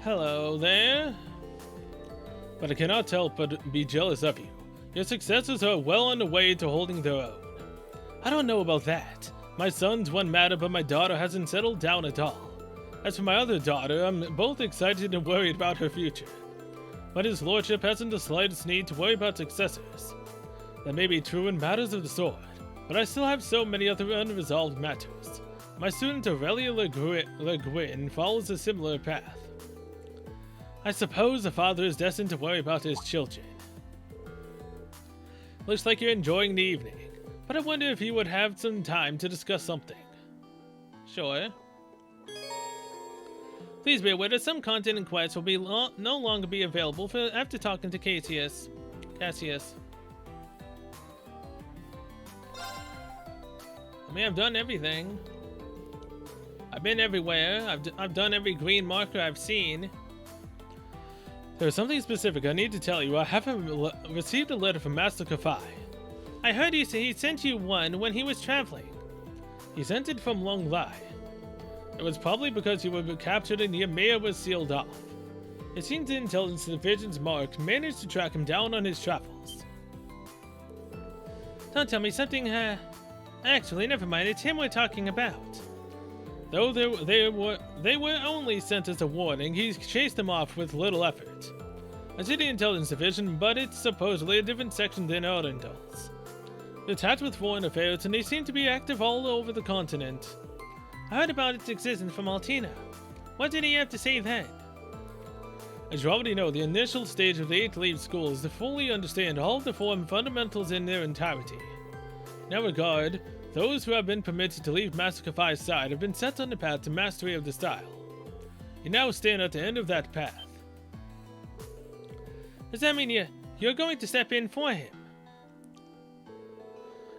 Hello there. But I cannot help but be jealous of you. Your successors are well on the way to holding their own. I don't know about that. My son's one matter, but my daughter hasn't settled down at all. As for my other daughter, I'm both excited and worried about her future. But his lordship hasn't the slightest need to worry about successors. That may be true in matters of the sword, but I still have so many other unresolved matters. My student Aurelia Le Guin follows a similar path. I suppose a father is destined to worry about his children. Looks like you're enjoying the evening, but I wonder if you would have some time to discuss something. Sure. Please be aware that some content and quests will be no longer be available after talking to Cassius. I mean, I've done everything. I've been everywhere. I've done every green marker I've seen. There's something specific I need to tell you. I haven't received a letter from Master Kafai. I heard he sent you one when he was traveling. He sent it from Long Lai. It was probably because you were captured and the Ymir was sealed off. It seems the intelligence division's Mark managed to track him down on his travels. Don't tell me something, Actually, never mind, it's him we're talking about. Though they were only sent as a warning, he chased them off with little effort. I see the intelligence division, but it's supposedly a different section than Arundel's. They're tasked with foreign affairs, and they seem to be active all over the continent. I heard about its existence from Altina. What did he have to say then? As you already know, the initial stage of the 8th Leave School is to fully understand all of the foreign fundamentals in their entirety. In that regard, those who have been permitted to leave Master Kafai's side have been set on the path to mastery of the style. You now stand at the end of that path. Does that mean you're going to step in for him?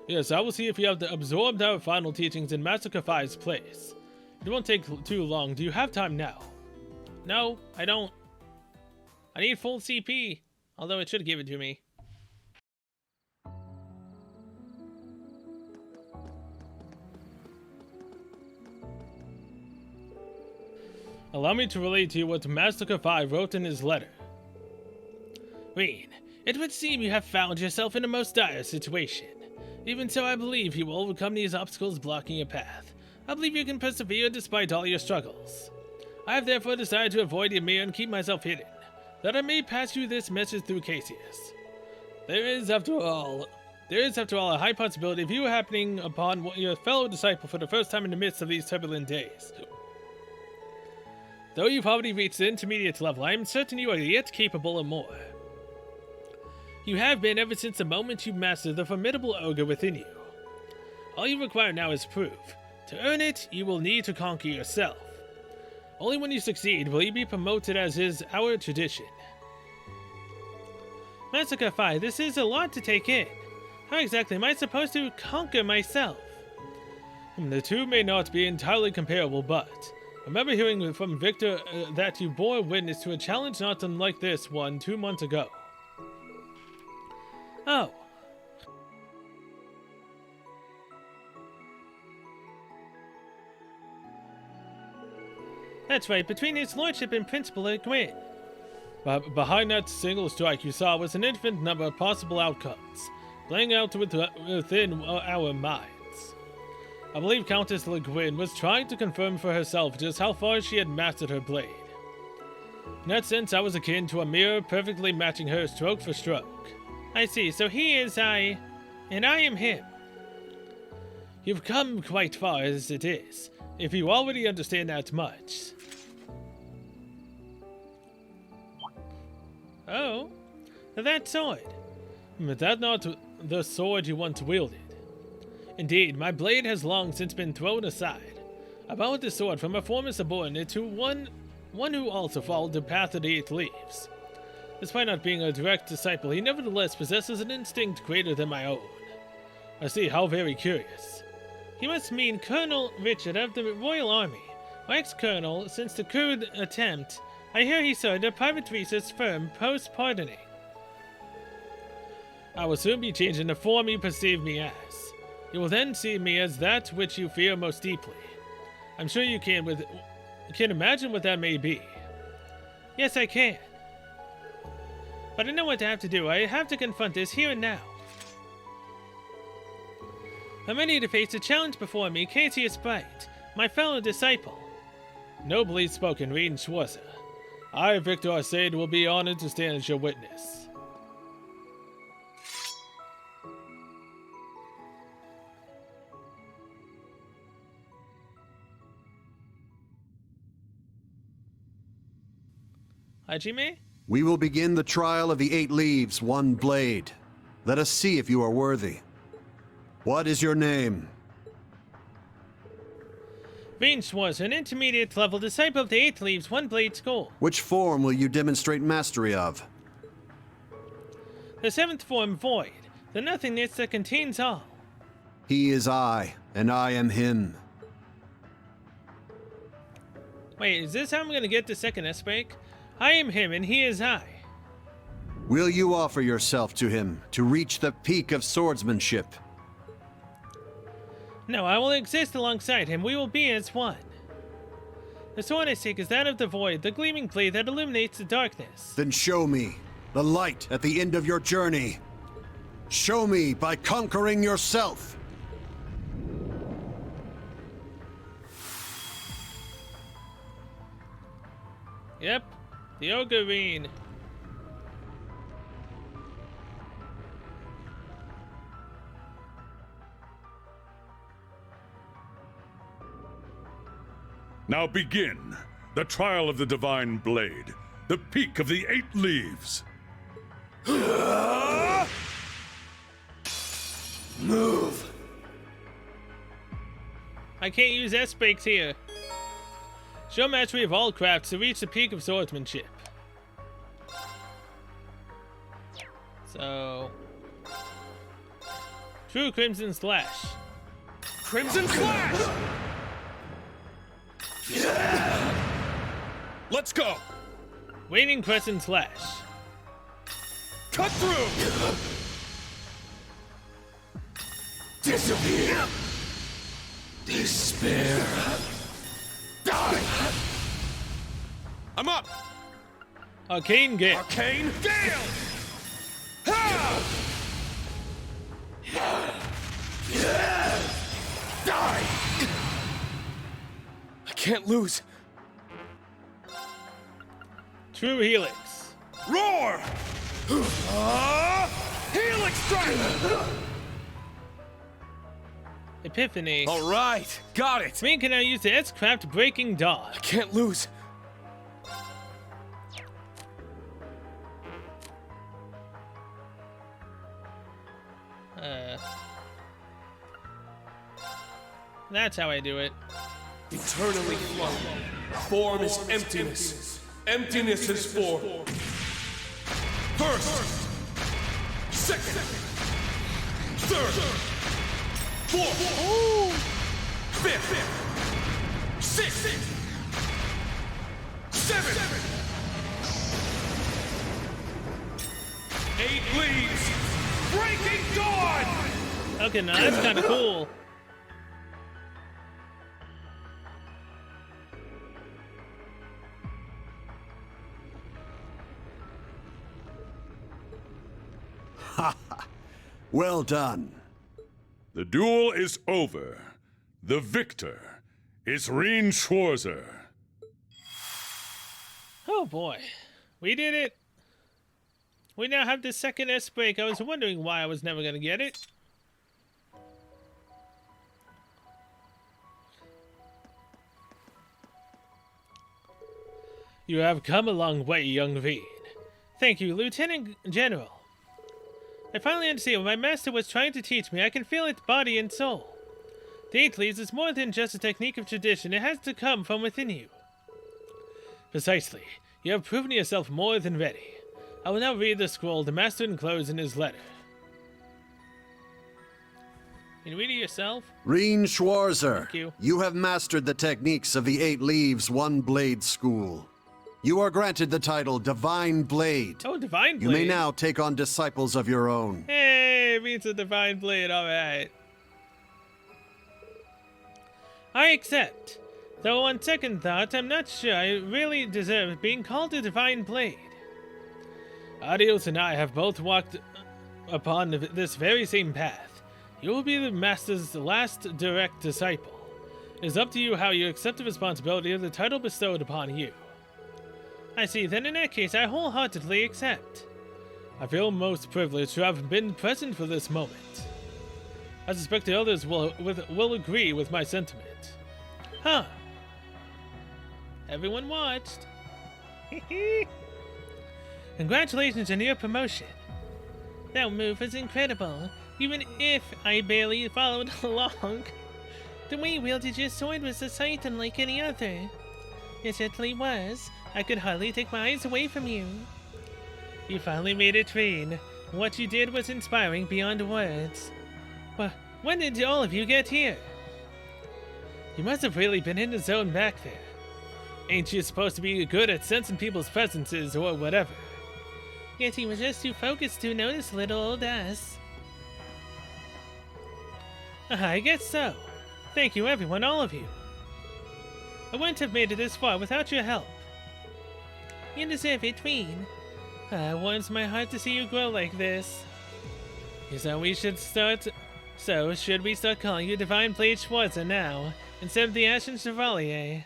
Yes, I will see if you have absorbed our final teachings in Master Kafai's place. It won't take too long. Do you have time now? No, I don't. I need full CP, although it should give it to me. Allow me to relate to you what Master Kafai wrote in his letter. Read, it would seem you have found yourself in a most dire situation. Even so, I believe you will overcome these obstacles blocking your path. I believe you can persevere despite all your struggles. I have therefore decided to avoid the Ymir and keep myself hidden, that I may pass you this message through Cassius. There is, after all, a high possibility of you happening upon your fellow disciple for the first time in the midst of these turbulent days. Though you've already reached the intermediate level, I am certain you are yet capable of more. You have been ever since the moment you mastered the formidable ogre within you. All you require now is proof. To earn it, you will need to conquer yourself. Only when you succeed will you be promoted, as is our tradition. Master Kafai, this is a lot to take in. How exactly am I supposed to conquer myself? The two may not be entirely comparable, but remember hearing from Victor that you bore witness to a challenge not unlike this one 2 months ago. Oh. That's right, between his lordship and Principal Le Guin. Behind that single strike you saw was an infinite number of possible outcomes, playing out within our minds. I believe Countess Le Guin was trying to confirm for herself just how far she had mastered her blade. In that sense, I was akin to a mirror perfectly matching her stroke for stroke. I see, so he is I, and I am him. You've come quite far as it is, if you already understand that much. Oh, that sword. But that's not the sword you once wielded. Indeed, my blade has long since been thrown aside. I borrowed this sword from a former subordinate to one who also followed the path of the 8 Leaves. Despite not being a direct disciple, he nevertheless possesses an instinct greater than my own. I see, how very curious. He must mean Colonel Richard of the Royal Army, or ex-colonel since the Kurd attempt. I hear he served a private research firm post-pardoning. I will soon be changing the form you perceive me as. You will then see me as that which you fear most deeply. I'm sure you can imagine what that may be. Yes, I can. But I know what I have to do. I have to confront this here and now. I'm ready to face the challenge before me, Cassius Bright, my fellow disciple. Nobly spoken, Rean Schwarzer. I, Victor Arcade, will be honored to stand as your witness. Hajime? We will begin the trial of the 8 leaves, 1 blade. Let us see if you are worthy. What is your name? Rean Schwarzer, an intermediate level disciple of the 8 Leaves, 1 Blade School. Which form will you demonstrate mastery of? The 7th form, Void, the nothingness that contains all. He is I, and I am him. Wait, is this how I'm gonna get the second S-break? I am him, and he is I. Will you offer yourself to him to reach the peak of swordsmanship? No, I will exist alongside him. We will be as one. The sword I seek is that of the Void, the gleaming blade that illuminates the darkness. Then show me the light at the end of your journey. Show me by conquering yourself. Yep, the Ogurine. Now begin the trial of the Divine Blade, the peak of the 8 leaves. Move. I can't use S-breaks here. Show mastery of all crafts to reach the peak of swordsmanship. So... True Crimson Slash. Crimson Slash! Let's go! Waning Crescent Slash. Cut through! Disappear! Despair! Die! I'm up! Arcane Gale. Arcane Gale! Ha! Die! I can't lose. True Helix. Roar! Helix Strike! Epiphany. All right, got it. Green can now use the S-craft Breaking Dawn. I can't lose. That's how I do it. Eternally flung. Form is emptiness. Emptiness is form. First! Second! Third! Fourth! Fifth! Sixth! Seventh! 8 leaves! Breaking Dawn! Okay, now that's kind of cool. Well done. The duel is over. The victor is Rean Schwarzer. Oh boy. We did it. We now have the second S-break. I was wondering why I was never going to get it. You have come a long way, young Rean. Thank you, Lieutenant General. I finally understand what my master was trying to teach me. I can feel its body and soul. The 8 Leaves is more than just a technique of tradition. It has to come from within you. Precisely. You have proven yourself more than ready. I will now read the scroll the master enclosed in his letter. Can you read it yourself? Rean Schwarzer, Thank you. have mastered the techniques of the 8 Leaves, 1 Blade School. You are granted the title Divine Blade. Oh, Divine Blade. You may now take on disciples of your own. Hey, it means a Divine Blade, alright. I accept. Though on second thought, I'm not sure I really deserve being called a divine blade. Adios and I have both walked upon this very same path. You will be the Master's last direct disciple. It is up to you how you accept the responsibility of the title bestowed upon you. I see, then in that case I wholeheartedly accept. I feel most privileged to have been present for this moment. I suspect the others will agree with my sentiment. Huh. Everyone watched. Congratulations on your promotion. That move was incredible, even if I barely followed along. The way you wielded your sword was a sight unlike any other. It certainly was. I could hardly take my eyes away from you. You finally made it rain. What you did was inspiring beyond words. But when did all of you get here? You must have really been in the zone back there. Ain't you supposed to be good at sensing people's presences or whatever? Guess he was just too focused to notice little old us. I guess so. Thank you everyone, all of you. I wouldn't have made it this far without your help. You deserve it, Tween. It warms my heart to see you grow like this. So we should start... So, should we start calling you Divine Blade Schwarzer now, instead of the Ashen Chevalier?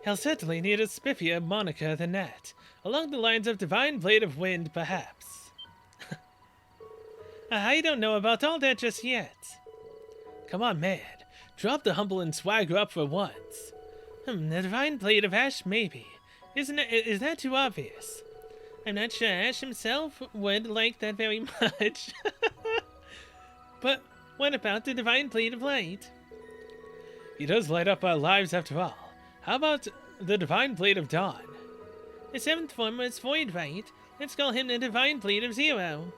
He'll certainly need a spiffier moniker than that, along the lines of Divine Blade of Wind, perhaps. I don't know about all that just yet. Come on, man. Drop the humble and swagger up for once. The Divine Blade of Ash, maybe. Is that too obvious? I'm not sure Ash himself would like that very much. But what about the Divine Blade of Light? He does light up our lives after all. How about the Divine Blade of Dawn? The seventh form was Void, right? Let's call him the Divine Blade of Zero.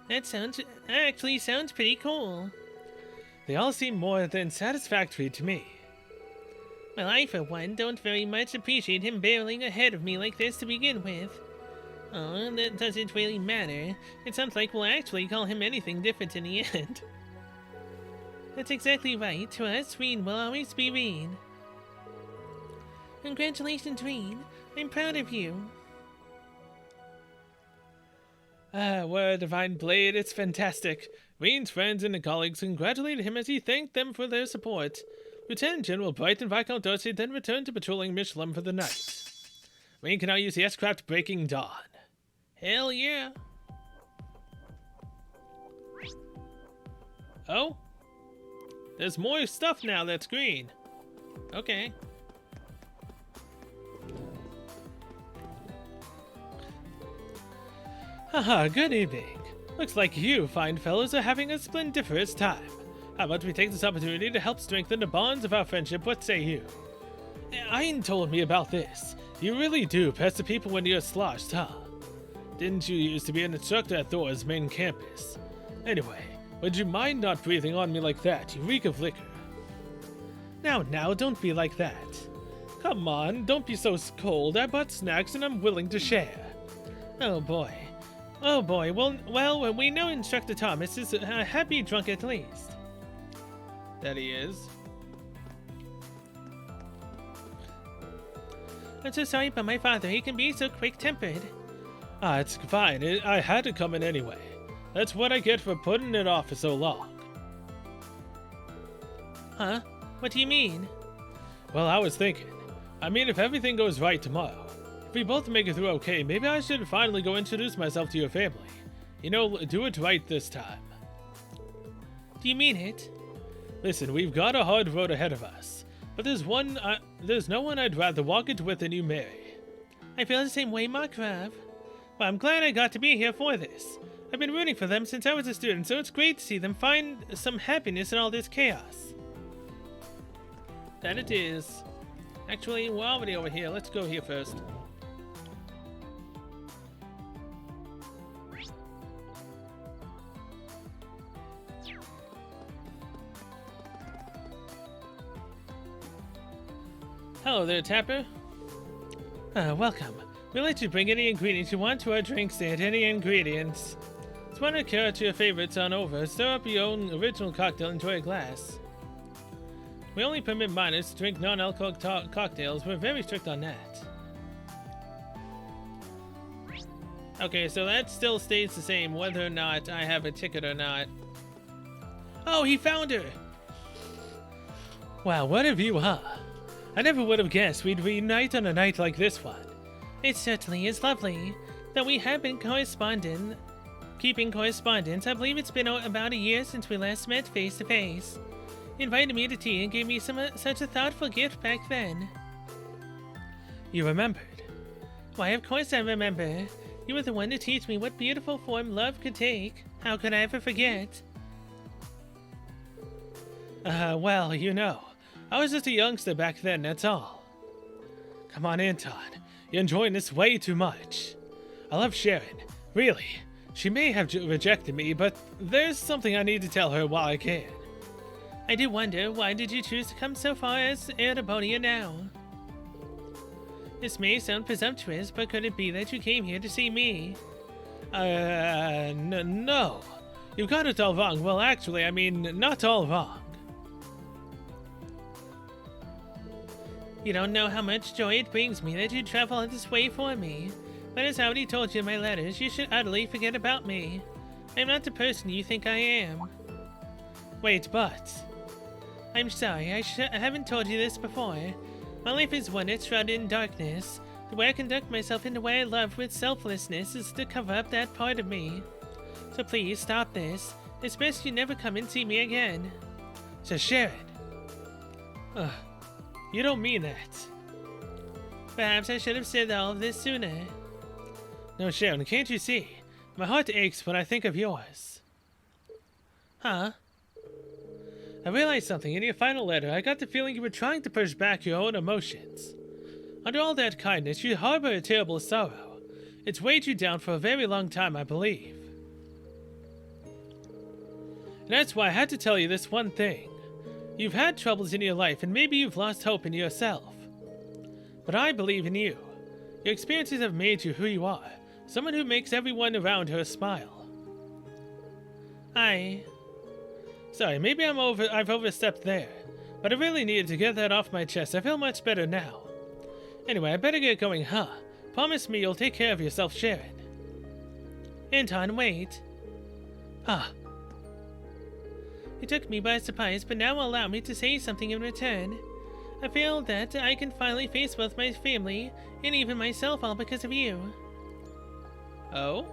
That actually sounds pretty cool. They all seem more than satisfactory to me. Well, I, for one, don't very much appreciate him barreling ahead of me like this to begin with. Oh, that doesn't really matter. It sounds like we'll actually call him anything different in the end. That's exactly right. To us, Rean will always be Rean. Congratulations, Rean. I'm proud of you. What a divine blade. It's fantastic. Rean's friends and colleagues congratulated him as he thanked them for their support. Lieutenant General Bright and Viscount Darcy then returned to patrolling Michelin for the night. Rean can now use the S-Craft Breaking Dawn. Hell yeah! Oh? There's more stuff now that's green. Okay. Haha, good evening. Looks like you fine fellows are having a splendiferous time. How about we take this opportunity to help strengthen the bonds of our friendship? What say you? Ian told me about this. You really do pester people when you're sloshed, huh? Didn't you used to be an instructor at Thor's main campus? Anyway, would you mind not breathing on me like that? You reek of liquor. Now, don't be like that. Come on, don't be so cold. I bought snacks and I'm willing to share. Oh boy. Oh boy, well, we know Instructor Thomas is a happy drunk at least. That he is. I'm so sorry about my father, he can be so quick-tempered. It's fine, I had to come in anyway. That's what I get for putting it off for so long. Huh? What do you mean? Well, I was thinking. If everything goes right tomorrow, if we both make it through okay, maybe I should finally go introduce myself to your family. You know, do it right this time. Do you mean it? Listen, we've got a hard road ahead of us, but there's no one I'd rather walk it with than you, Mary. I feel the same way, Markov. Well, I'm glad I got to be here for this. I've been rooting for them since I was a student, so it's great to see them find some happiness in all this chaos. That it is. Actually, we're already over here. Let's go here first. Hello there, Tapper. Welcome. We'll let you bring any ingredients you want to our drink stand. Any ingredients. Just want to occur to your favorites on over. Stir up your own original cocktail into a glass. We only permit minors to drink non-alcoholic cocktails. We're very strict on that. Okay, so that still stays the same whether or not I have a ticket or not. Oh, he found her! Wow, what a view, huh? I never would have guessed we'd reunite on a night like this one. It certainly is lovely. Though we have been keeping correspondence, I believe it's been about a year since we last met face to face. You invited me to tea and gave me such a thoughtful gift back then. You remembered? Why, of course I remember. You were the one to teach me what beautiful form love could take. How could I ever forget? Well, you know, I was just a youngster back then, that's all. Come on, Anton. You're enjoying this way too much. I love Sharon. Really. She may have rejected me, but there's something I need to tell her while I can. I do wonder, why did you choose to come so far as Erebonia now? This may sound presumptuous, but could it be that you came here to see me? No. You got it all wrong. Well, actually, I mean, not all wrong. You don't know how much joy it brings me that you travel all this way for me. But as I already told you in my letters, you should utterly forget about me. I am not the person you think I am. Wait, but... I'm sorry, I haven't told you this before. My life is one that's shrouded in darkness. The way I conduct myself in the way I love with selflessness is to cover up that part of me. So please, stop this. It's best you never come and see me again. So Sharon. You don't mean that. Perhaps I should have said all of this sooner. No, Sharon, can't you see? My heart aches when I think of yours. Huh? I realized something. In your final letter, I got the feeling you were trying to push back your own emotions. Under all that kindness, you harbor a terrible sorrow. It's weighed you down for a very long time, I believe. And that's why I had to tell you this one thing. You've had troubles in your life, and maybe you've lost hope in yourself. But I believe in you. Your experiences have made you who you are. Someone who makes everyone around her smile. Sorry, maybe I've overstepped there. But I really needed to get that off my chest. I feel much better now. Anyway, I better get going, huh? Promise me you'll take care of yourself, Sharon. Anton, wait. You took me by surprise, but now allow me to say something in return. I feel that I can finally face both my family and even myself all because of you. Oh?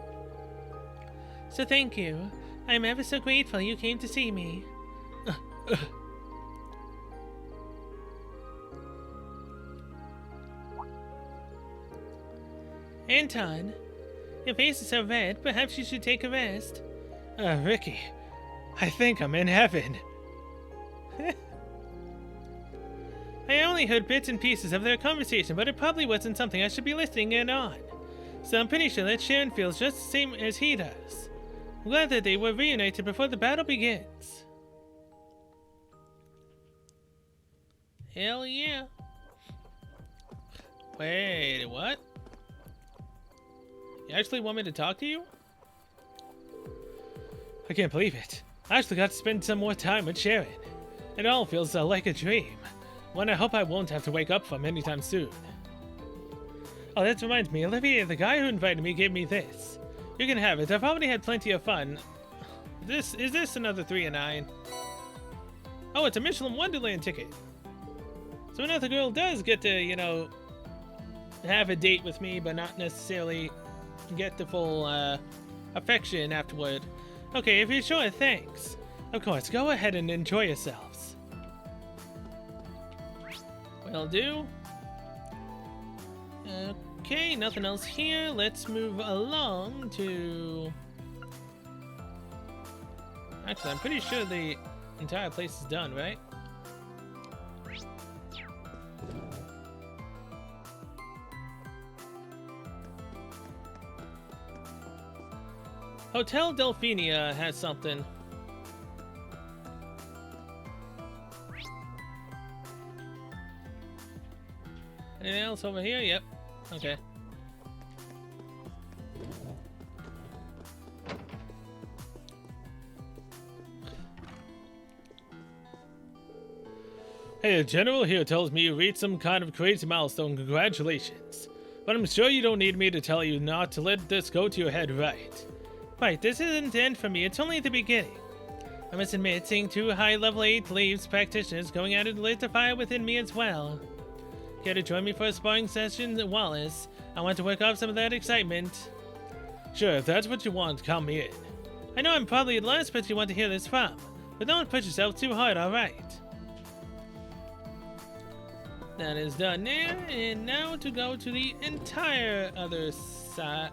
So thank you. I'm ever so grateful you came to see me. Anton, your face is so red, perhaps you should take a rest. Ricky, I think I'm in heaven. I only heard bits and pieces of their conversation, but it probably wasn't something I should be listening in on. So I'm pretty sure that Sharon feels just the same as he does. I'm glad that they were reunited before the battle begins. Hell yeah. Wait, what? You actually want me to talk to you? I can't believe it. I actually got to spend some more time with Sharon. It all feels like a dream. One I hope I won't have to wake up from anytime soon. Oh, that reminds me, Olivia, the guy who invited me, gave me this. You can have it. I've already had plenty of fun. Is this another 3 and 9? Oh, it's a Michelin Wonderland ticket. So another girl does get to, you know, have a date with me, but not necessarily get the full affection afterward. Okay, if you're sure, thanks. Of course, go ahead and enjoy yourselves. Will do. Okay, nothing else here. Let's move along to... Actually, I'm pretty sure the entire place is done, right? Hotel Delphenia has something. Anything else over here? Yep. Okay. My general here tells me you reached some kind of crazy milestone. Congratulations. But I'm sure you don't need me to tell you not to let this go to your head, right? Right, this isn't the end for me. It's only the beginning. I must admit, seeing 2 high-level 8 Leaves practitioners going at it lit the fire within me as well. Care to join me for a sparring session, Wallace? I want to work off some of that excitement. Sure, if that's what you want, count me in. I know I'm probably the last person you want to hear this from, but don't push yourself too hard, alright? That is done there, and now to go to the entire other side.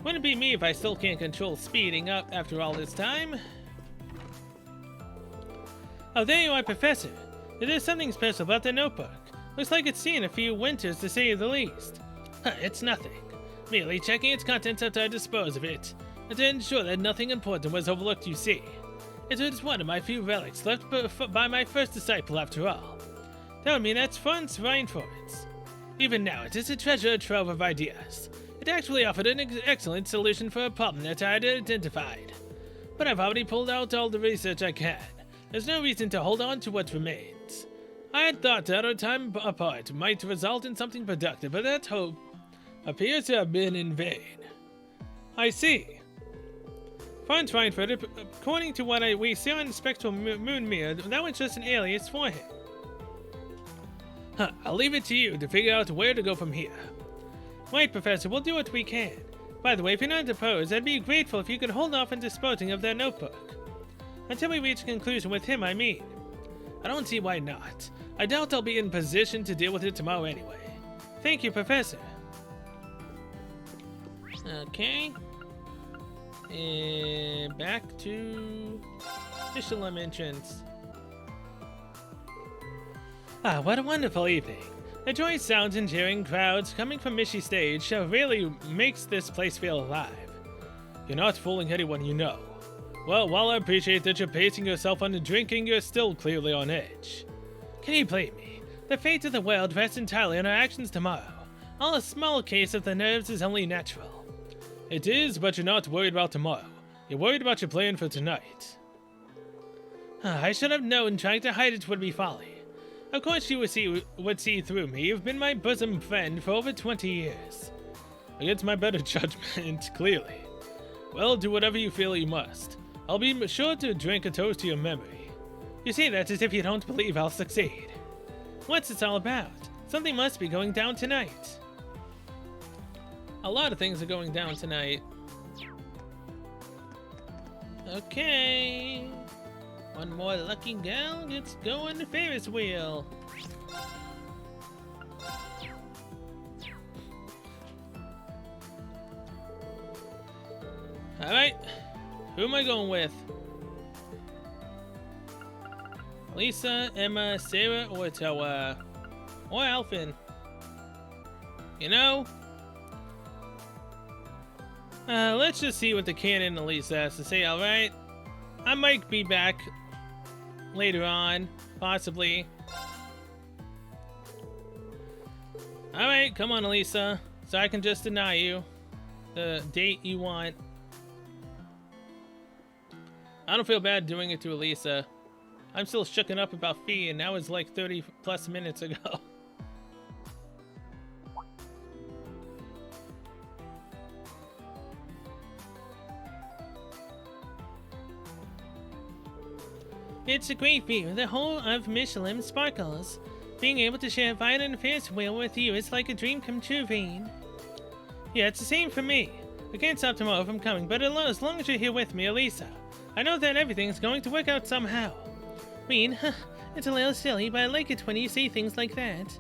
Wouldn't be me if I still can't control speeding up after all this time. Oh, there you are, Professor. There's something special about the notebook. Looks like it's seen a few winters, to say the least. It's nothing. Merely checking its contents after I dispose of it, and to ensure that nothing important was overlooked, you see. It was one of my few relics left by my first disciple, after all. That would mean that's Franz Reinforth. Even now, it is a treasure trove of ideas. It actually offered an excellent solution for a problem that I had identified. But I've already pulled out all the research I can. There's no reason to hold on to what remains. I had thought that our time apart might result in something productive, but that hope appears to have been in vain. I see. Franz Reinforth, according to what we see on the Spectral Moon Mirror, that was just an alias for him. I'll leave it to you to figure out where to go from here. Right, Professor, we'll do what we can. By the way, if you're not opposed, I'd be grateful if you could hold off on disposing of that notebook. Until we reach a conclusion with him, I mean. I don't see why not. I doubt I'll be in position to deal with it tomorrow anyway. Thank you, Professor. Okay. Back to Michelin entrance. Ah, what a wonderful evening. The joyous sounds and jeering crowds coming from Mishi Stage really makes this place feel alive. You're not fooling anyone you know. Well, while I appreciate that you're pacing yourself on the drinking, you're still clearly on edge. Can you blame me? The fate of the world rests entirely on our actions tomorrow. All a small case of the nerves is only natural. It is, but you're not worried about tomorrow. You're worried about your plan for tonight. I should have known trying to hide it would be folly. Of course you would see through me. You've been my bosom friend for over 20 years. Against my better judgment, clearly. Well, do whatever you feel you must. I'll be sure to drink a toast to your memory. You say that as if you don't believe I'll succeed. What's this all about? Something must be going down tonight. A lot of things are going down tonight. Okay. One more lucky gal gets going the Ferris wheel. Alright. Who am I going with? Lisa, Emma, Sarah, or Toa? Or Alphen? You know? Let's just see what the canon at least has to say, alright? I might be back later on, possibly. Alright, come on, Elisa. So I can just deny you the date you want. I don't feel bad doing it to Elisa. I'm still shooken up about Fee, and that was like 30 plus minutes ago. It's a great view. The whole of Michelin sparkles. Being able to share a ride on a Ferris wheel with you is like a dream come true, Veen. Yeah, it's the same for me. I can't stop tomorrow from coming, but as long as you're here with me, Elisa, I know that everything's going to work out somehow. Veen, it's a little silly, but I like it when you say things like that.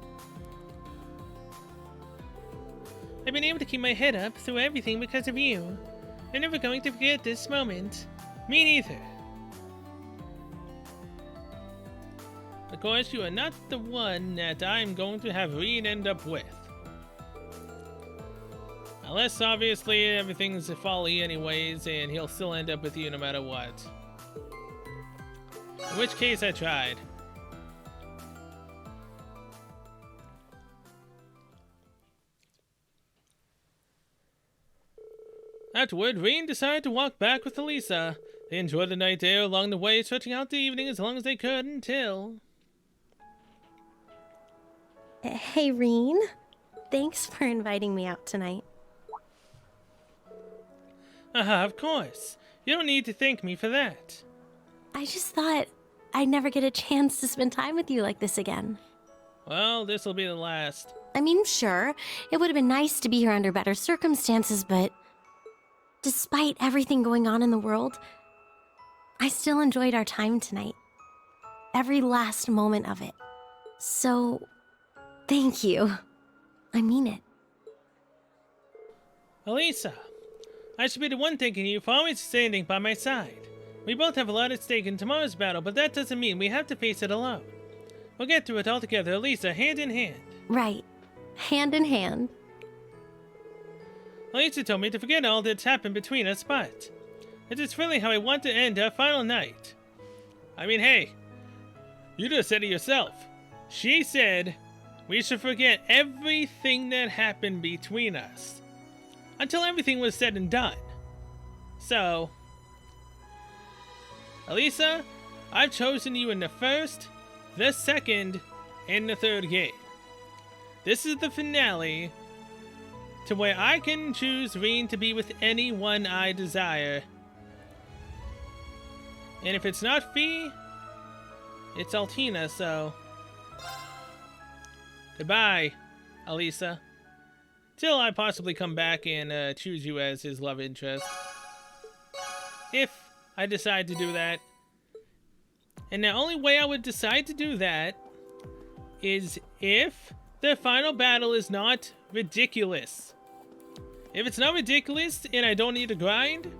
I've been able to keep my head up through everything because of you. I'm never going to forget this moment. Me neither. Of course, you are not the one that I'm going to have Reed end up with. Unless, obviously, everything's a folly anyways, and he'll still end up with you no matter what. In which case, I tried. Afterward, Reen decided to walk back with Elisa. They enjoyed the night air along the way, stretching out the evening as long as they could until... Hey, Reen. Thanks for inviting me out tonight. Of course. You don't need to thank me for that. I just thought I'd never get a chance to spend time with you like this again. Well, this'll be the last. I mean, sure, it would have been nice to be here under better circumstances, but despite everything going on in the world, I still enjoyed our time tonight. Every last moment of it. So, thank you. I mean it. Elisa, I should be the one thanking you for always standing by my side. We both have a lot at stake in tomorrow's battle, but that doesn't mean we have to face it alone. We'll get through it all together, Elisa, hand in hand. Right. Hand in hand. Elisa told me to forget all that's happened between us, but it is really how I want to end our final night. I mean, hey, you just said it yourself. She said we should forget everything that happened between us until everything was said and done. So, Elisa, I've chosen you in the first, the second, and the third game. This is the finale to where I can choose Reen to be with anyone I desire. And if it's not Fee, it's Altina, so... Goodbye, Elisa. Till I possibly come back and choose you as his love interest. If I decide to do that. And the only way I would decide to do that is if the final battle is not ridiculous. If it's not ridiculous and I don't need to grind,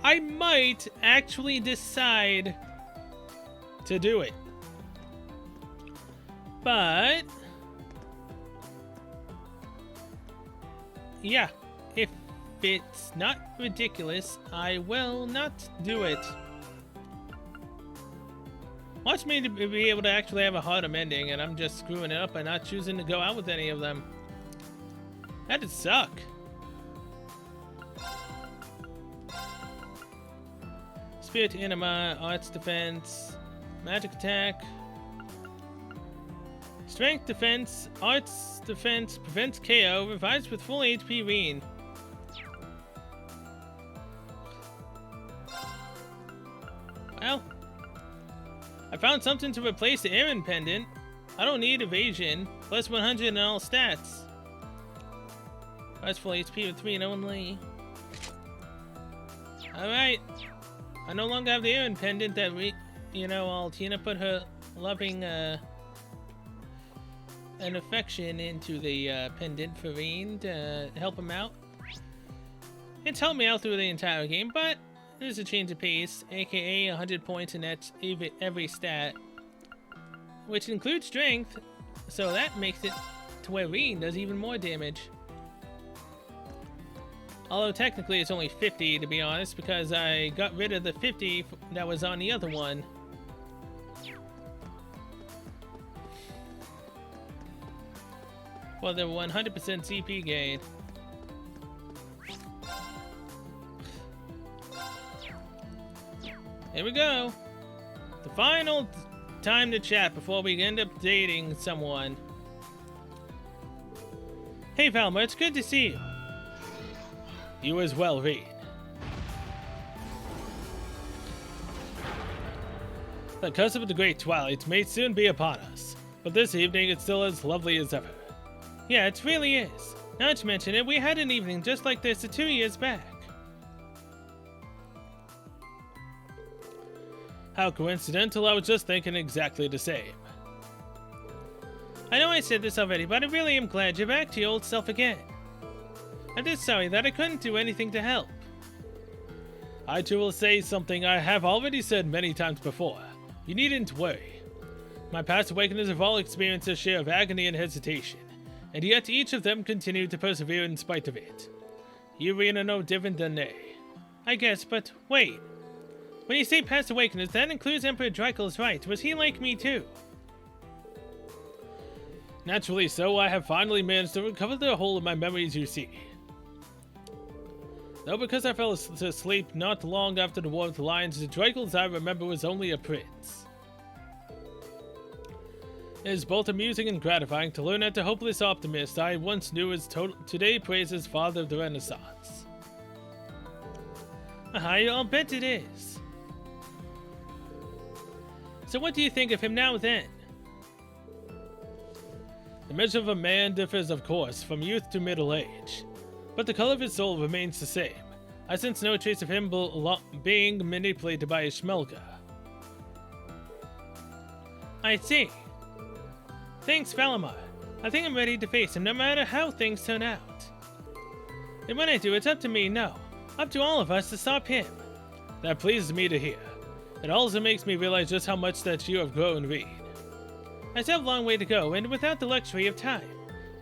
I might actually decide to do it. But yeah, if it's not ridiculous, I will not do it. Watch me to be able to actually have a Harlem ending, and I'm just screwing it up by not choosing to go out with any of them. That'd suck. Spirit Anima, Arts Defense, Magic Attack, Strength Defense, Arts Defense, Prevents KO, Revives with full HP Reen. Well, I found something to replace the Aaron Pendant. I don't need Evasion, plus 100 in all stats. That's full HP with 3 and only. Alright. I no longer have the Aaron Pendant that Altina put her loving, an affection into the, pendant for Reen to help him out. It's helped me out through the entire game, but there's a change of pace, aka 100 points in every stat, which includes strength, so that makes it to where Reen does even more damage. Although technically it's only 50 to be honest, because I got rid of the 50 that was on the other one. For the 100% CP gain. Here we go. The final time to chat before we end up dating someone. Hey Valma, it's good to see you. You as well, Reen. The curse of the Great Twilight may soon be upon us, but this evening it's still as lovely as ever. Yeah, it really is. Now to mention it, we had an evening just like this 2 years back. How coincidental, I was just thinking exactly the same. I know I said this already, but I really am glad you're back to your old self again. I'm just sorry that I couldn't do anything to help. I too will say something I have already said many times before. You needn't worry. My past awakeners have all experienced a share of agony and hesitation, and yet each of them continued to persevere in spite of it. You Reen are no different than they. I guess, but wait. When you say past awakeners, that includes Emperor Dreikel's right. Was he like me too? Naturally so, I have finally managed to recover the whole of my memories, you see. Though because I fell asleep not long after the War of the Lions, the Dracul I remember was only a prince. It is both amusing and gratifying to learn that the hopeless optimist I once knew is today praises father of the Renaissance. I'll bet it is. So what do you think of him now then? The measure of a man differs, of course, from youth to middle age, but the color of his soul remains the same. I sense no trace of him being manipulated by a Schmelga. I see. Thanks, Valimar. I think I'm ready to face him no matter how things turn out. And when I do, it's up to me, no. Up to all of us to stop him. That pleases me to hear. It also makes me realize just how much that you have grown, Reed. I still have a long way to go, and without the luxury of time.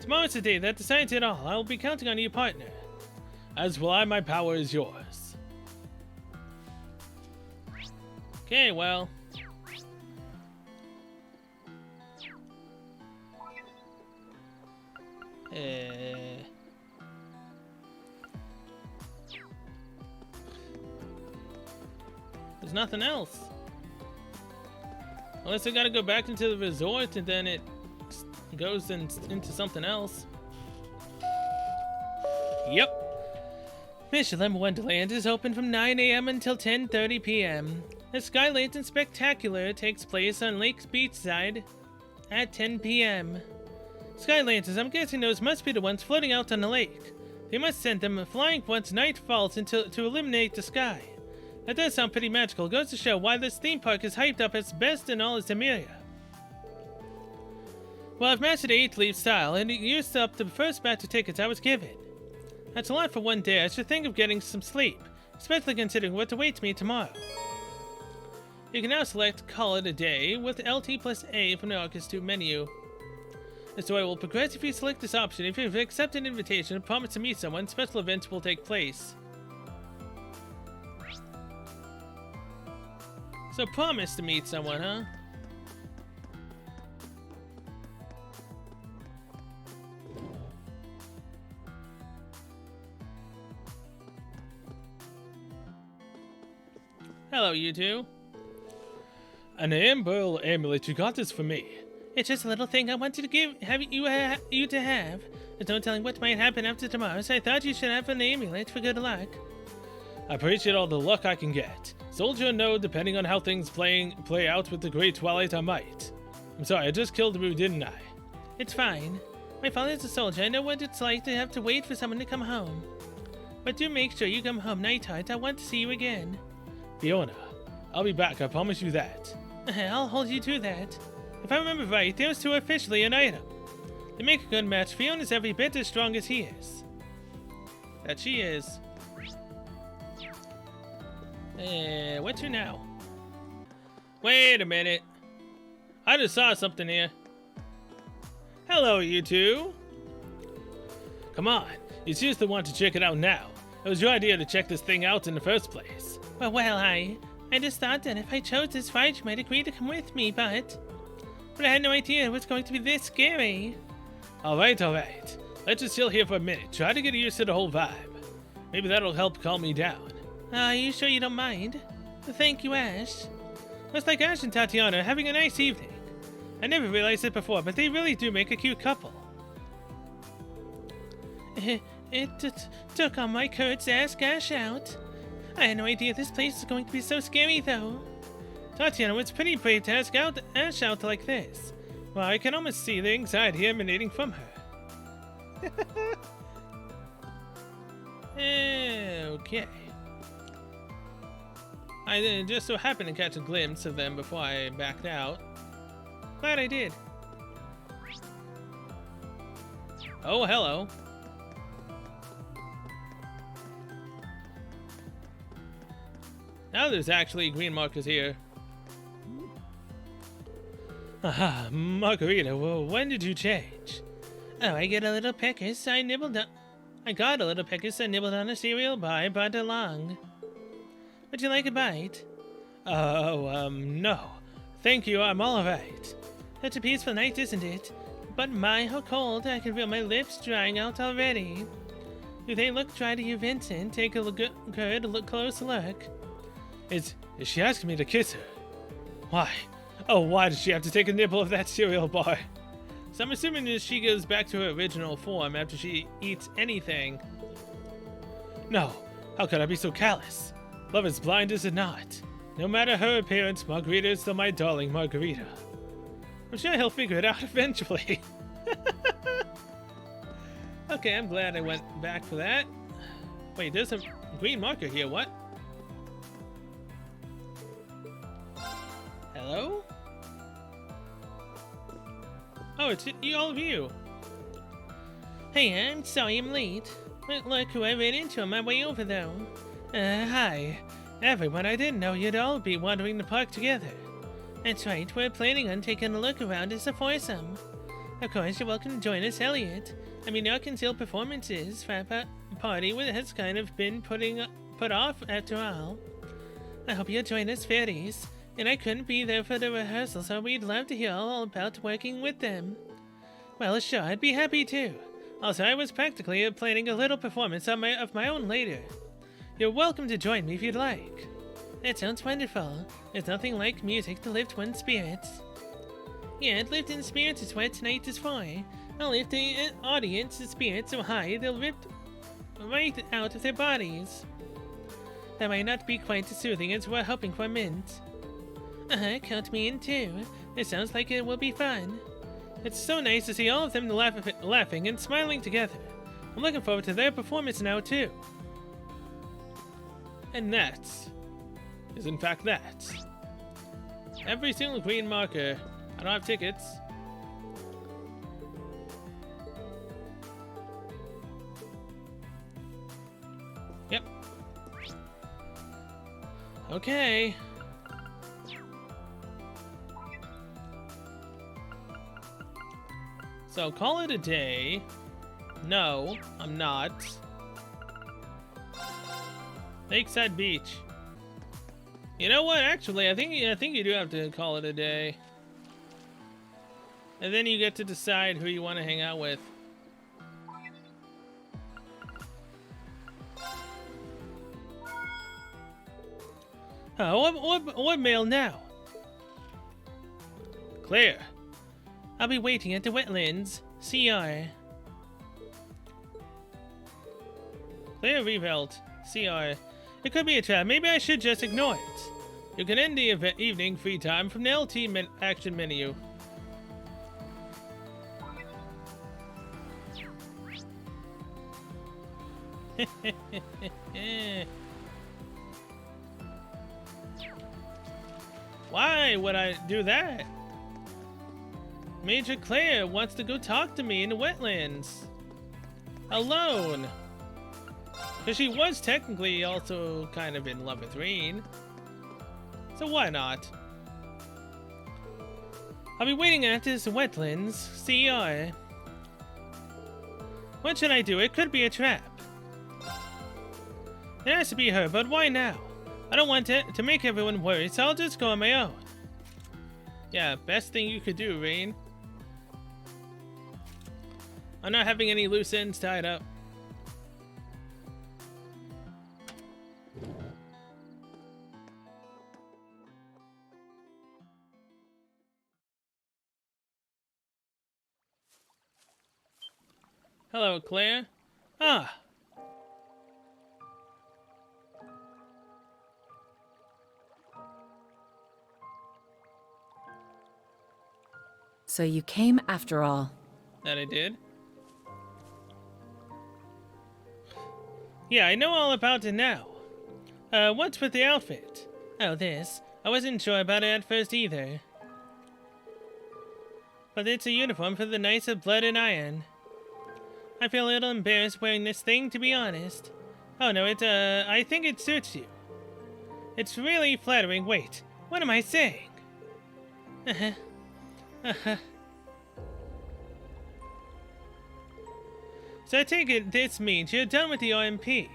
Tomorrow's the day that decides it all. I will be counting on you, partner. As will I, my power is yours. Okay, well. There's nothing else. Unless I gotta go back into the resort and then it goes into something else. Yep. Michelin Wonderland is open from 9 a.m. until 10:30 p.m. The Sky Lantern Spectacular takes place on Lake Beachside at 10 p.m. Sky Lanterns, I'm guessing those must be the ones floating out on the lake. They must send them flying once night falls to illuminate the sky. That does sound pretty magical. Goes to show why this theme park is hyped up as best in all of Zemuria. Well, I've mastered the 8th Leaf style and used up the first batch of tickets I was given. That's a lot for one day. I should think of getting some sleep, especially considering what awaits me tomorrow. You can now select Call It a Day with LT plus A from the Arcus 2 menu. The story will progress if you select this option. If you've accepted an invitation and promise to meet someone, special events will take place. So promise to meet someone, huh? Hello, you two. An Amber amulet, you got this for me. It's just a little thing I wanted to have you to have. There's no telling what might happen after tomorrow, so I thought you should have an amulet for good luck. I appreciate all the luck I can get. Soldier, no, depending on how things play out with the Great Twilight, I might. I'm sorry, I just killed Rue, didn't I? It's fine. My father's a soldier. I know what it's like to have to wait for someone to come home. But do make sure you come home, Nightheart. I want to see you again. Fiona, I'll be back, I promise you that. I'll hold you to that. If I remember right, those two are officially an item. They make a good match. Fiona's every bit as strong as he is. That she is. What's her now? Wait a minute. I just saw something here. Hello, you two. Come on. You seriously want to check it out now. It was your idea to check this thing out in the first place. Well, I just thought that if I chose this fight, you might agree to come with me, but I had no idea it was going to be this scary. Alright. Let's just chill here for a minute. Try to get used to the whole vibe. Maybe that'll help calm me down. Are you sure you don't mind? Thank you, Ash. Looks like Ash and Tatiana are having a nice evening. I never realized it before, but they really do make a cute couple. It took all my courage to ask Ash out. I had no idea this place was going to be so scary, though. Tatiana was pretty brave to ask Ash out like this. Well, I can almost see the anxiety emanating from her. Okay. I just so happened to catch a glimpse of them before I backed out. Glad I did. Oh, hello. Now there's actually green markers here. Aha, Margarita, well, when did you change? Oh, I got a little peckish, I got a little peckish, I nibbled on a cereal bar I brought along. Would you like a bite? Oh, no. Thank you, I'm alright. Such a peaceful night, isn't it? But my, how cold, I can feel my lips drying out already. Do they look dry to you, Vincent? Take a close look. Is she asking me to kiss her? Why? Oh, why does she have to take a nibble of that cereal bar? So I'm assuming that she goes back to her original form after she eats anything. No, how could I be so callous? Love is blind, is it not? No matter her appearance, Margarita is still my darling Margarita. I'm sure he'll figure it out eventually. Okay, I'm glad I went back for that. Wait, there's a green marker here, what? Hello? Oh, it's all of you. Hey, I'm sorry I'm late. But look who I ran into on my way over, though. Hi. Everyone, I didn't know you'd all be wandering the park together. That's right, we're planning on taking a look around as a foursome. Of course, you're welcome to join us, Elliot. I mean, our concealed performances for a party has kind of been put off after all. I hope you'll join us, fairies. And I couldn't be there for the rehearsal, so we'd love to hear all about working with them. Well, sure, I'd be happy to. Also, I was practically planning a little performance of my own later. You're welcome to join me if you'd like. That sounds wonderful. There's nothing like music to lift one's spirits. Yeah, lifting spirits is what tonight is for. I'll lift the audience's spirits so high they'll rip right out of their bodies. That might not be quite as soothing as we're hoping for, Mint. Count me in too. It sounds like it will be fun. It's so nice to see all of them laughing and smiling together. I'm looking forward to their performance now too. And that is in fact that. Every single green marker. I don't have tickets. Yep. Okay. So call it a day. No, I'm not. Lakeside Beach. You know what? Actually, I think you do have to call it a day. And then you get to decide who you want to hang out with. What mail now? Claire. I'll be waiting at the wetlands. CR. Claire Revelt. CR. It could be a trap. Maybe I should just ignore it. You can end the evening free time from the LT action menu. Why would I do that? Major Claire wants to go talk to me in the wetlands. Alone. Because she was technically also kind of in love with Rain. So why not? I'll be waiting at this wetlands. CR. What should I do? It could be a trap. It has to be her, but why now? I don't want to make everyone worry, so I'll just go on my own. Yeah, best thing you could do, Rain. I'm not having any loose ends tied up. Hello, Claire. Ah. So you came after all. That I did. Yeah, I know all about it now. What's with the outfit? Oh, this. I wasn't sure about it at first either. But it's a uniform for the Knights of Blood and Iron. I feel a little embarrassed wearing this thing, to be honest. Oh no, I think it suits you. It's really flattering. Wait, what am I saying? So I take it this means you're done with the OMP.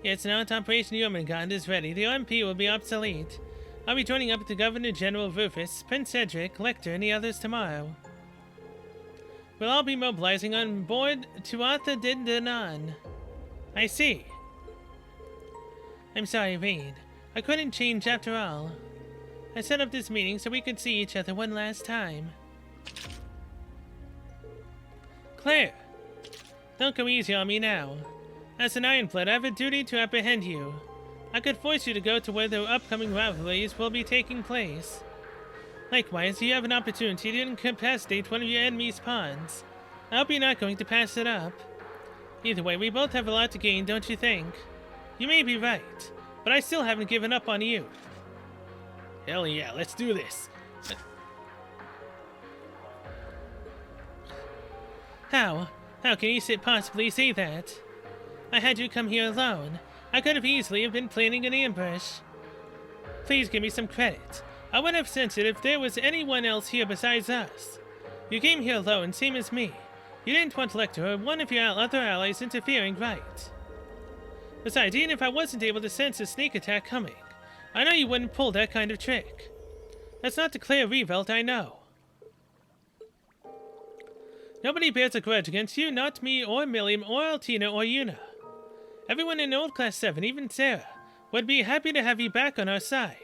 Yes, now that Operation Jormungand is ready, the OMP will be obsolete. I'll be joining up with the Governor General Rufus, Prince Cedric, Lecter, and the others tomorrow. We'll all be mobilizing on board Tuatha De Danann. I see. I'm sorry, Vane. I couldn't change after all. I set up this meeting so we could see each other one last time. Claire! Don't go easy on me now. As an Ironblood, I have a duty to apprehend you. I could force you to go to where the upcoming rivalries will be taking place. Likewise, you have an opportunity to incapacitate one of your enemy's pawns. I hope you're not going to pass it up. Either way, we both have a lot to gain, don't you think? You may be right, but I still haven't given up on you. Hell yeah, let's do this. How? How can you possibly say that? I had you come here alone. I could have easily have been planning an ambush. Please give me some credit. I would have sensed it if there was anyone else here besides us. You came here alone, same as me. You didn't want Lecter or one of your other allies interfering, right? Besides, even if I wasn't able to sense a sneak attack coming, I know you wouldn't pull that kind of trick. That's not the Claire Revolt I know. Nobody bears a grudge against you, not me or Milliam or Altina or Yuna. Everyone in Old Class 7, even Sarah, would be happy to have you back on our side.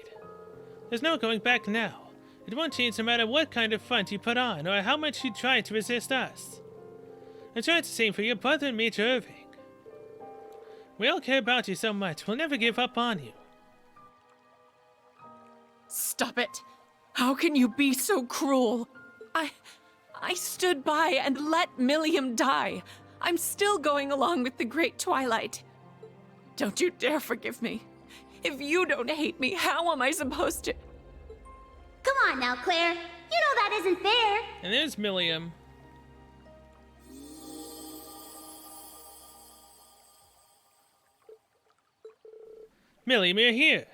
There's no going back now. It won't change no matter what kind of front you put on or how much you try to resist us. I'm sure it's the same for your brother and Major Irving. We all care about you so much, we'll never give up on you. Stop it! How can you be so cruel? I stood by and let Milliam die. I'm still going along with the Great Twilight. Don't you dare forgive me. If you don't hate me, how am I supposed to? Come on now, Claire. You know that isn't fair. And there's Milliam. Milliam, you're here.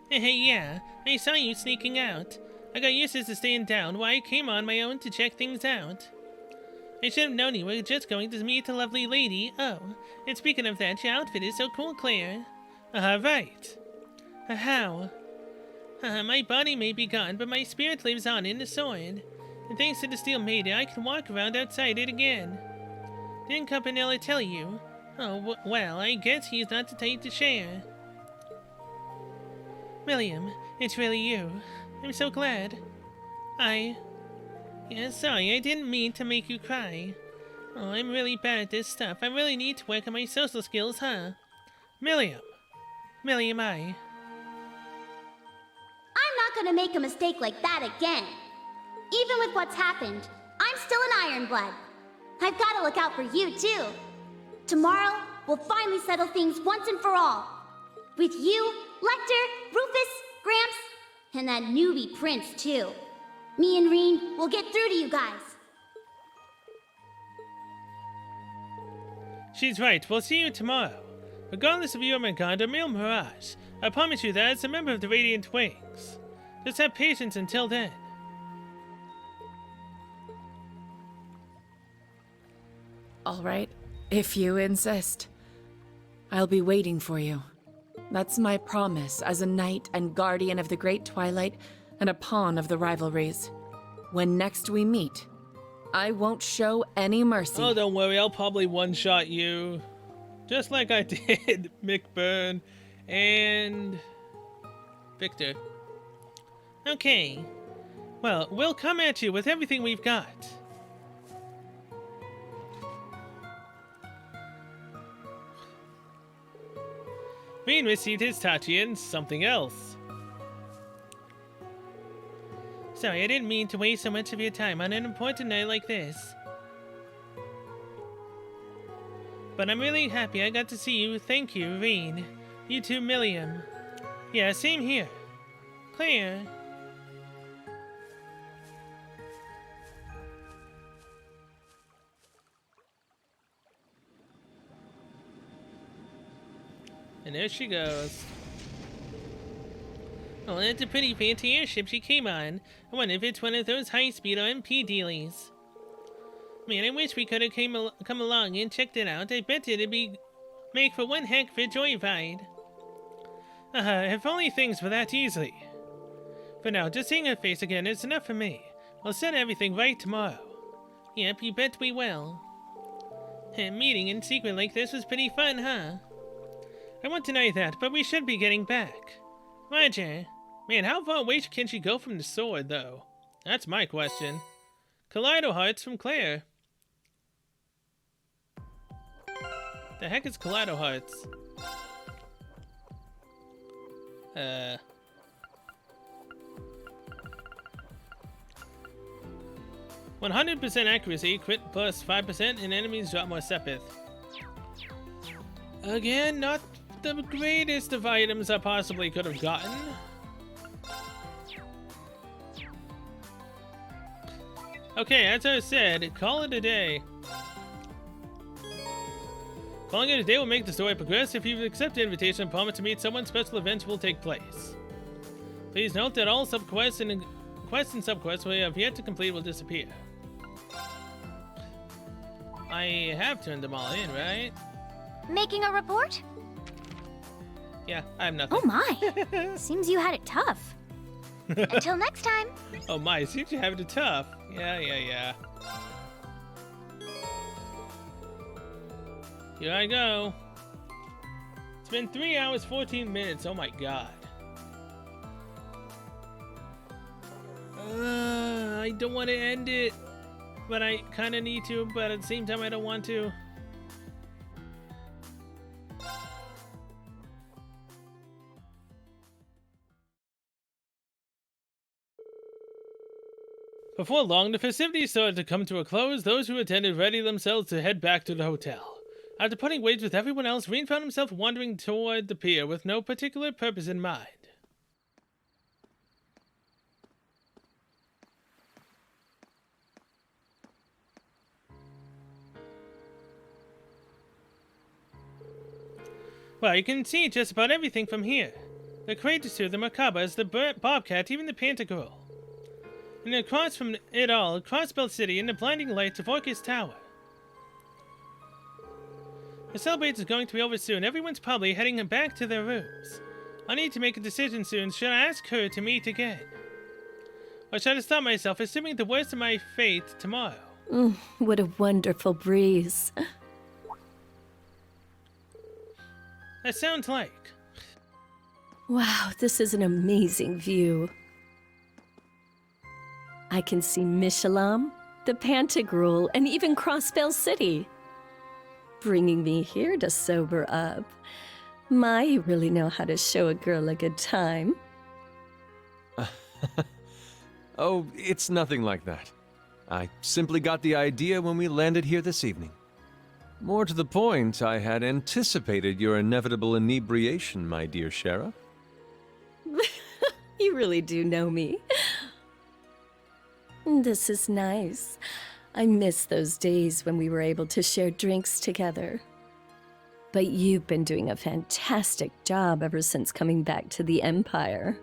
Hey, yeah, I saw you sneaking out. I got used to staying down while I came on my own to check things out. I should have known you were just going to meet a lovely lady. Oh, and speaking of that, your outfit is so cool, Claire. Right. How? My body may be gone, but my spirit lives on in the sword. And thanks to the Steel Maiden, I can walk around outside it again. Didn't Campanella tell you? Oh, well, I guess he's not the type to share. William, it's really you. I'm so glad. Yeah, sorry, I didn't mean to make you cry. Oh, I'm really bad at this stuff. I really need to work on my social skills, huh? Milliam, I'm not gonna make a mistake like that again. Even with what's happened, I'm still an Ironblood. I've gotta look out for you, too. Tomorrow, we'll finally settle things once and for all. With you, Lecter, Rufus, Gramps, and that newbie Prince, too. Me and Reen will get through to you guys. she's right. We'll see you tomorrow. Regardless of Jormungand or Mil Mirage, I promise you that as a member of the Radiant Wings. Just have patience until then. All right, if you insist. I'll be waiting for you. That's my promise as a knight and guardian of the Great Twilight and a pawn of the rivalries. When next we meet, I won't show any mercy. Oh, don't worry, I'll probably one-shot you. Just like I did Mick Byrne and Victor. Okay. Well, we'll come at you with everything we've got. Vane received his Tachi and something else. Sorry, I didn't mean to waste so much of your time on an important night like this. But I'm really happy I got to see you. Thank you, Vane. You too, Milliam. Yeah, same here. Claire. And there she goes. Oh, that's a pretty fancy airship she came on. I wonder if it's one of those high-speed RMP dealies. Man, I wish we could have come along and checked it out. I bet it'd make for one heck of a joyride. If only things were that easy. For now, just seeing her face again is enough for me. We'll set everything right tomorrow. Yep, you bet we will. Meeting in secret like this was pretty fun, huh? I won't deny that, but we should be getting back. Roger. Man, how far away can she go from the sword, though? That's my question. Kaleido Hearts from Claire. The heck is Kaleido Hearts? 100% accuracy, crit plus 5%, and enemies drop more Sepith. Again, not the greatest of items I possibly could have gotten. Okay, as I said, call it a day. Calling it a day will make the story progress. If you accept the invitation and promise to meet someone, special events will take place. Please note that all quests and subquests we have yet to complete will disappear. I have turned them all in, right? Making a report? Yeah, I have nothing. Oh my! Seems you had it tough. Until next time. Oh my, seems you have it tough. Yeah. Here I go. It's been 3 hours, 14 minutes. Oh my god. I don't want to end it, but I kind of need to, but at the same time I don't want to. Before long, the festivities started to come to a close. Those who attended readied themselves to head back to the hotel. After putting ways with everyone else, Rean found himself wandering toward the pier with no particular purpose in mind. Well, you can see just about everything from here. The Kratos, the Macabas, the Bobcat, even the Pantagruel. And across from it all, Crossbell City and the blinding lights of Orcus Tower. The celebration is going to be over soon. Everyone's probably heading back to their rooms. I need to make a decision soon. Should I ask her to meet again? Or should I stop myself, assuming the worst of my fate tomorrow? What a wonderful breeze. That sounds like... Wow, this is an amazing view. I can see Mishalam, the Pantagruel, and even Crossbell City. Bringing me here to sober up. My, you really know how to show a girl a good time. Oh, it's nothing like that. I simply got the idea when we landed here this evening. More to the point, I had anticipated your inevitable inebriation, my dear Shara. You really do know me. This is nice. I miss those days when we were able to share drinks together. But you've been doing a fantastic job ever since coming back to the Empire.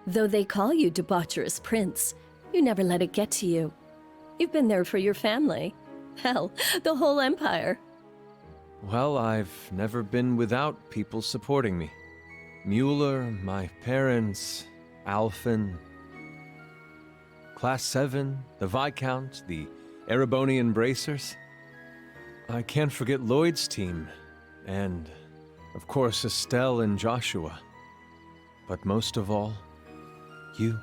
Though they call you Debaucherous Prince, you never let it get to you. You've been there for your family. Hell, the whole Empire. Well, I've never been without people supporting me. Mueller, my parents, Alphen, Class 7, the Viscount, the Erebonian Bracers. I can't forget Lloyd's team, and, of course, Estelle and Joshua. But most of all, you.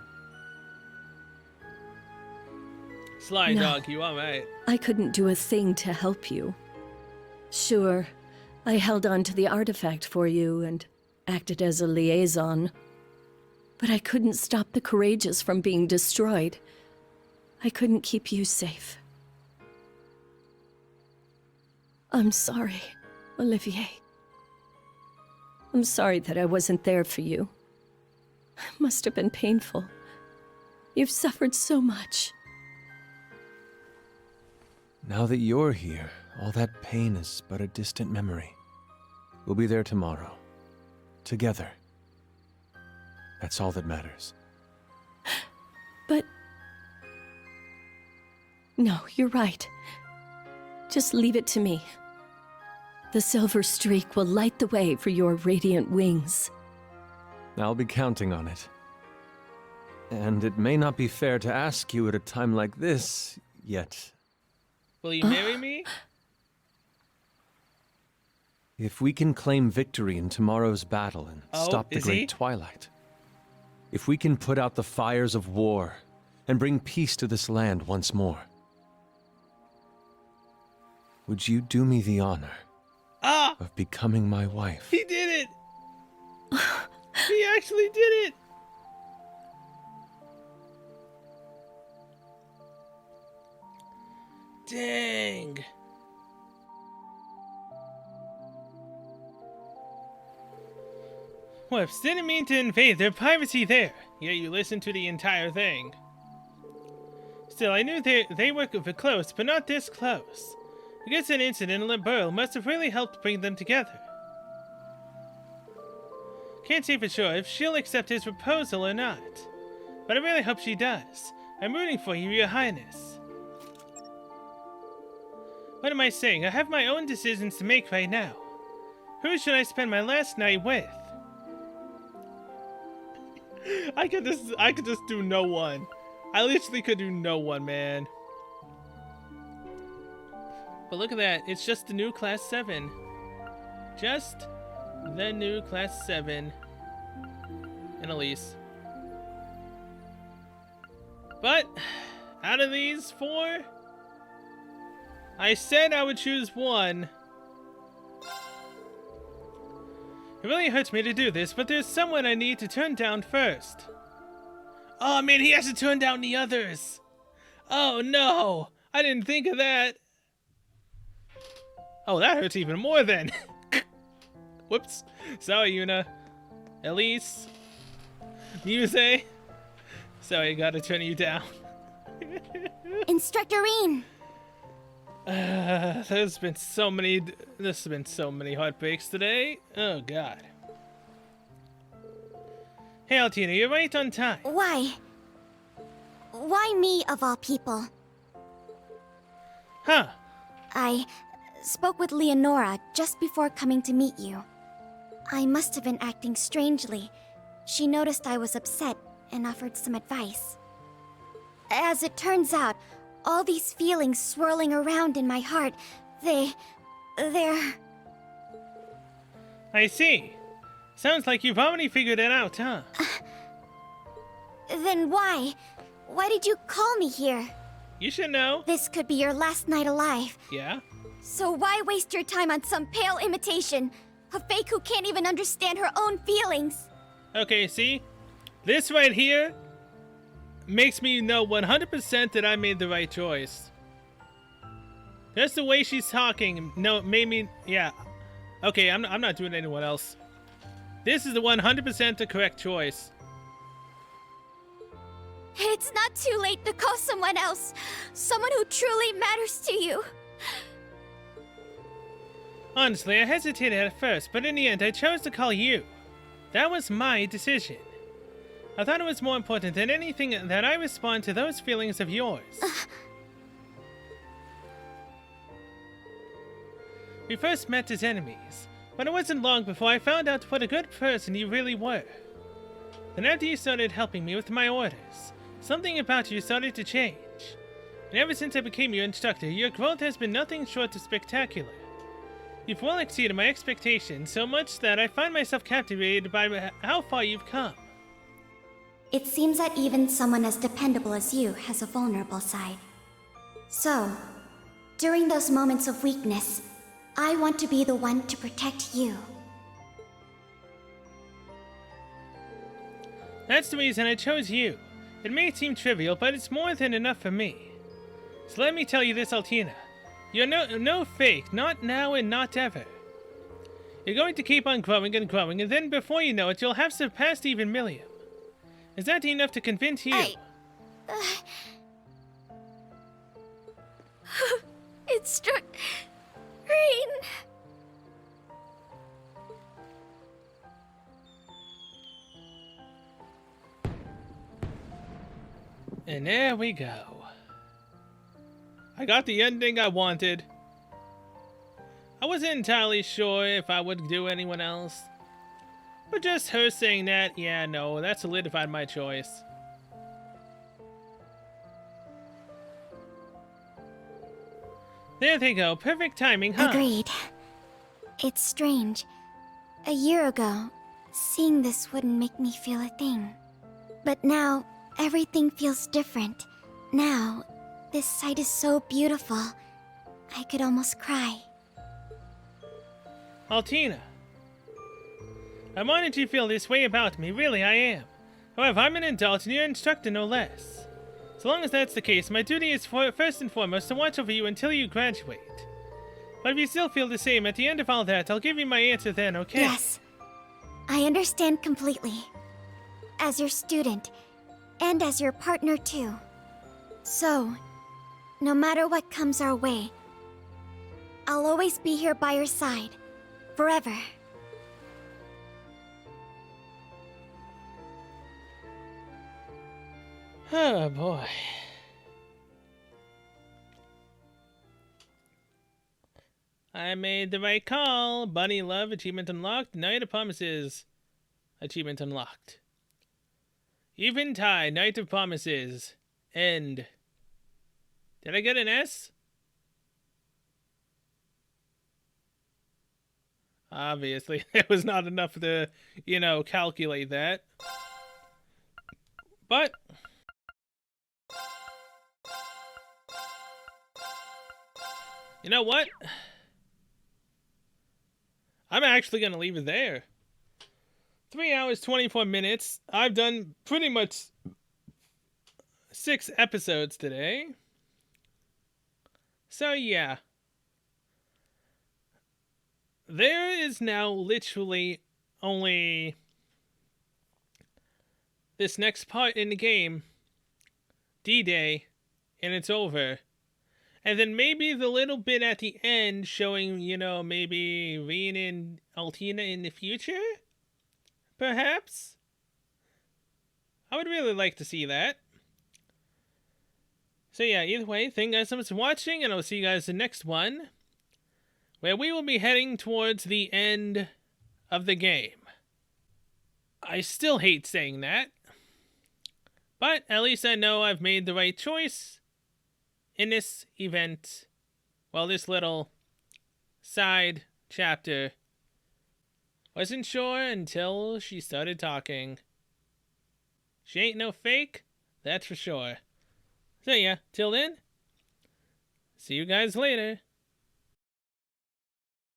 Sly No. dog, you alright? I couldn't do a thing to help you. Sure, I held on to the artifact for you and acted as a liaison. But I couldn't stop the Courageous from being destroyed. I couldn't keep you safe. I'm sorry, Olivier. I'm sorry that I wasn't there for you. It must have been painful. You've suffered so much. Now that you're here, all that pain is but a distant memory. We'll be there tomorrow. Together. That's all that matters. But... No, you're right. Just leave it to me. The silver streak will light the way for your radiant wings. I'll be counting on it. And it may not be fair to ask you at a time like this, yet. Will you marry me? If we can claim victory in tomorrow's battle and Oh, stop the is Great he? Twilight, if we can put out the fires of war and bring peace to this land once more, would you do me the honor Ah! of becoming my wife? He did it! He actually did it! Dang. Whoops, didn't mean to invade their privacy there. Yeah, you listened to the entire thing. Still, I knew they were close, but not this close. I guess an incident in Liberl must have really helped bring them together. Can't say for sure if she'll accept his proposal or not, but I really hope she does. I'm rooting for you, Your Highness. What am I saying? I have my own decisions to make right now. Who should I spend my last night with? I could just do no one. I literally could do no one, man. But look at that. It's just the new Class 7. Just the new Class 7. And Elise. But, out of these 4, I said I would choose one. It really hurts me to do this, but there's someone I need to turn down first. Oh man, he has to turn down the others. Oh no, I didn't think of that. Oh, that hurts even more then. Whoops. Sorry, Yuna. Elise. Muse. Sorry, I gotta turn you down. Instructor Reen! There's been so many heartbreaks today. Oh god. Hey Altina, you're right on time. Why? Why me of all people? Huh. I spoke with Leonora just before coming to meet you. I must have been acting strangely. She noticed I was upset and offered some advice. As it turns out, all these feelings swirling around in my heart, they're... I see. Sounds like you've already figured it out, huh? Then why? Why did you call me here? You should know. This could be your last night alive. Yeah? So why waste your time on some pale imitation? A fake who can't even understand her own feelings. Okay, see? This right here makes me know 100% that I made the right choice. Just the way she's talking, made me, yeah. Okay, I'm not doing anyone else. This is the 100% the correct choice. It's not too late to call someone else. Someone who truly matters to you. Honestly, I hesitated at first, but in the end, I chose to call you. That was my decision. I thought it was more important than anything that I respond to those feelings of yours. We first met as enemies, but it wasn't long before I found out what a good person you really were. Then after you started helping me with my orders, something about you started to change. And ever since I became your instructor, your growth has been nothing short of spectacular. You've well exceeded my expectations, so much that I find myself captivated by how far you've come. It seems that even someone as dependable as you has a vulnerable side. So, during those moments of weakness, I want to be the one to protect you. That's the reason I chose you. It may seem trivial, but it's more than enough for me. So let me tell you this, Altina. You're no fake, not now and not ever. You're going to keep on growing, and then before you know it, you'll have surpassed even Millium. Is that enough to convince you? Instructor Reen. And there we go. I got the ending I wanted. I wasn't entirely sure if I would do anyone else. But just her saying that, yeah, no, that solidified my choice. There they go. Perfect timing, huh? Agreed. It's strange. A year ago, seeing this wouldn't make me feel a thing. But now, everything feels different. Now, this sight is so beautiful. I could almost cry. Altina. I wanted you to feel this way about me, really I am. However, I'm an adult and you're an instructor no less. So long as that's the case, my duty is first and foremost to watch over you until you graduate. But if you still feel the same at the end of all that, I'll give you my answer then, okay? Yes. I understand completely. As your student, and as your partner too. So, no matter what comes our way, I'll always be here by your side. Forever. Oh boy. I made the right call. Bunny Love achievement unlocked. Night of Promises achievement unlocked. Eventide, Night of Promises. End. Did I get an S? Obviously, it was not enough to, calculate that. But you know what? I'm actually going to leave it there. 3 hours, 24 minutes. I've done pretty much 6 episodes today. So, yeah. There is now literally only this next part in the game, D-Day, and it's over. And then maybe the little bit at the end showing, maybe Rean and Altina in the future? Perhaps? I would really like to see that. So yeah, either way, thank you guys so much for watching, and I'll see you guys in the next one, where we will be heading towards the end of the game. I still hate saying that, but at least I know I've made the right choice in this event. Well, this little side chapter. Wasn't sure until she started talking. She ain't no fake, that's for sure. So yeah, till then, see you guys later.